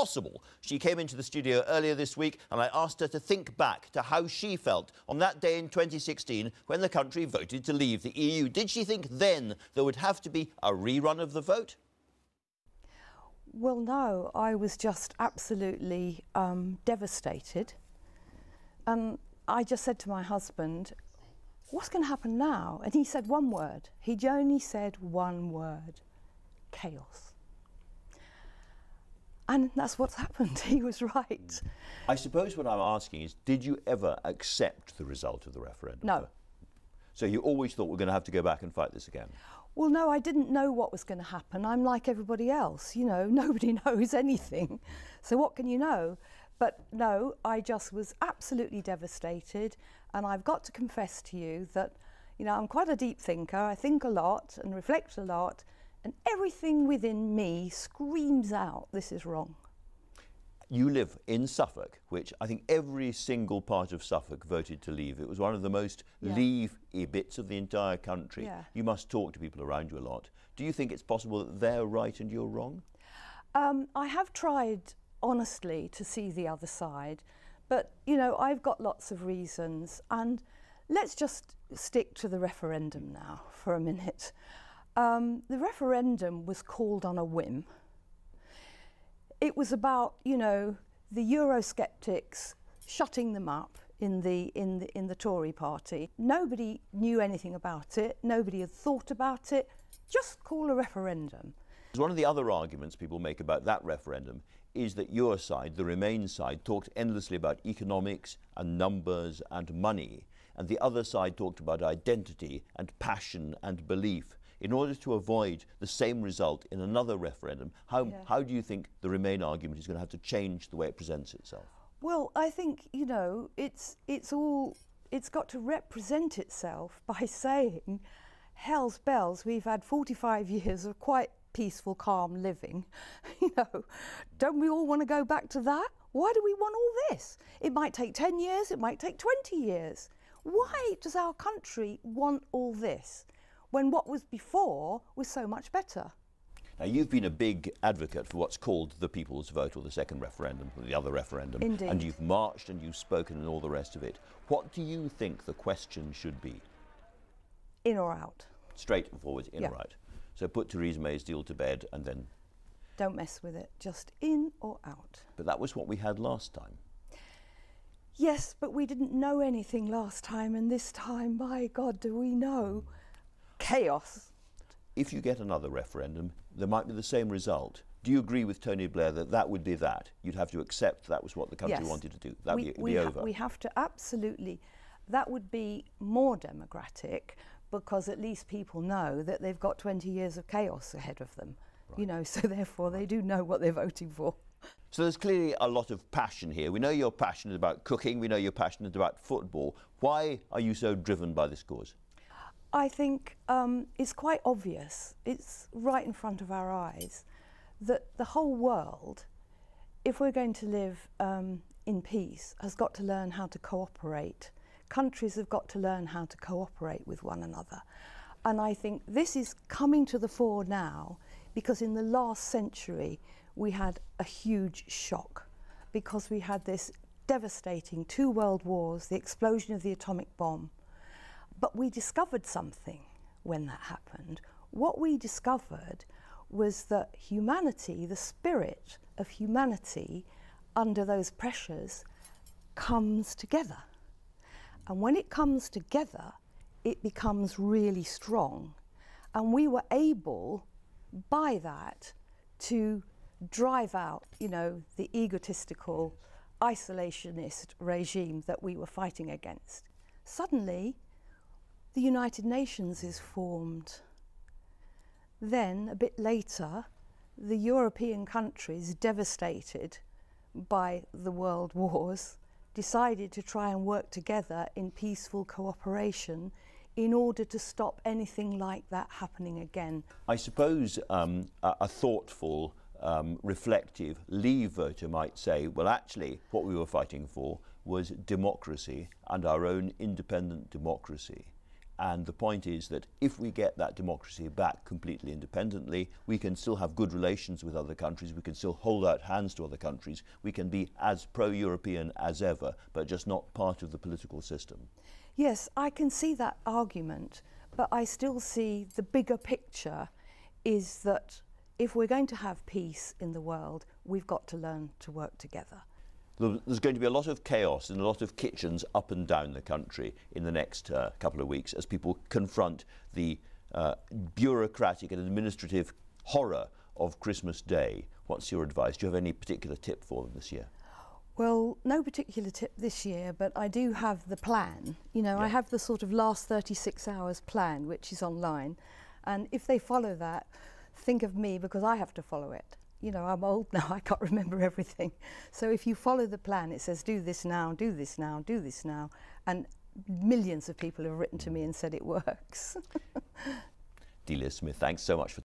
possible. She came into the studio earlier this week and I asked her to think back to how she felt on that day in 2016 when the country voted to leave the EU. Did she think then there would have to be a rerun of the vote? Well, no, I was just absolutely devastated. And I just said to my husband, what's going to happen now? And he said one word. He only said one word: chaos. And that's what's happened. He was right. I suppose what I'm asking is, did you ever accept the result of the referendum? No. So you always thought we're going to have to go back and fight this again? Well, no, I didn't know what was going to happen. I'm like everybody else, you know, nobody knows anything. So what can you know? But no, I just was absolutely devastated. And I've got to confess to you that, you know, I'm quite a deep thinker. I think a lot and reflect a lot. And everything within me screams out, this is wrong. You live in Suffolk, which I think every single part of Suffolk voted to leave. It was one of the most leave-y bits of the entire country. Yeah. You must talk to people around you a lot. Do you think it's possible that they're right and you're wrong? I have tried, honestly, to see the other side. But, you know, I've got lots of reasons. And let's just stick to the referendum now for a minute. The referendum was called on a whim. It was about, you know, the Eurosceptics shutting them up in the Tory party. Nobody knew anything about it. Nobody had thought about it. Just call a referendum. One of the other arguments people make about that referendum is that your side, the Remain side, talked endlessly about economics and numbers and money, and the other side talked about identity and passion and belief. In order to avoid the same result in another referendum, how do you think the Remain argument is going to have to change the way it presents itself? Well, I think, you know, it's got to represent itself by saying, hell's bells, we've had 45 years of quite peaceful, calm living. You know, don't we all want to go back to that? Why do we want all this? It might take 10 years, it might take 20 years. Why does our country want all this when what was before was so much better? Now, you've been a big advocate for what's called the people's vote, or the second referendum, or the other referendum. Indeed. And you've marched and you've spoken and all the rest of it. What do you think the question should be? In or out? Straight and forward, in or out. So put Theresa May's deal to bed and then... Don't mess with it, just in or out. But that was what we had last time. Yes, but we didn't know anything last time, and this time, my God, do we know? Chaos. If you get another referendum, there might be the same result. Do you agree with Tony Blair that that would be that? You'd have to accept that was what the country wanted to do. That would be over. We have to absolutely. That would be more democratic, because at least people know that they've got 20 years of chaos ahead of them. Right. You know, so therefore they do know what they're voting for. So there's clearly a lot of passion here. We know you're passionate about cooking. We know you're passionate about football. Why are you so driven by this cause? I think it's quite obvious, it's right in front of our eyes, that the whole world, if we're going to live in peace, has got to learn how to cooperate. Countries have got to learn how to cooperate with one another. And I think this is coming to the fore now, because in the last century we had a huge shock, because we had this devastating 2 world wars, the explosion of the atomic bomb. But we discovered something when that happened. What we discovered was that humanity, the spirit of humanity under those pressures, comes together. And when it comes together, it becomes really strong. And we were able, by that, to drive out, you know, the egotistical, isolationist regime that we were fighting against. Suddenly, the United Nations is formed. Then, a bit later, the European countries, devastated by the world wars, decided to try and work together in peaceful cooperation in order to stop anything like that happening again. I suppose a thoughtful, reflective Leave voter might say, well, actually, what we were fighting for was democracy and our own independent democracy. And the point is that if we get that democracy back completely independently, we can still have good relations with other countries, we can still hold out hands to other countries, we can be as pro-European as ever, but just not part of the political system. Yes, I can see that argument, but I still see the bigger picture is that if we're going to have peace in the world, we've got to learn to work together. There's going to be a lot of chaos and a lot of kitchens up and down the country in the next couple of weeks as people confront the bureaucratic and administrative horror of Christmas Day. What's your advice? Do you have any particular tip for them this year? Well, no particular tip this year, but I do have the plan. You know, Yeah. I have the sort of last 36 hours plan, which is online. And if they follow that, think of me, because I have to follow it. You know, I'm old now, I can't remember everything. So if you follow the plan, it says do this now, do this now, do this now. And millions of people have written to me and said it works. Delia Smith, thanks so much for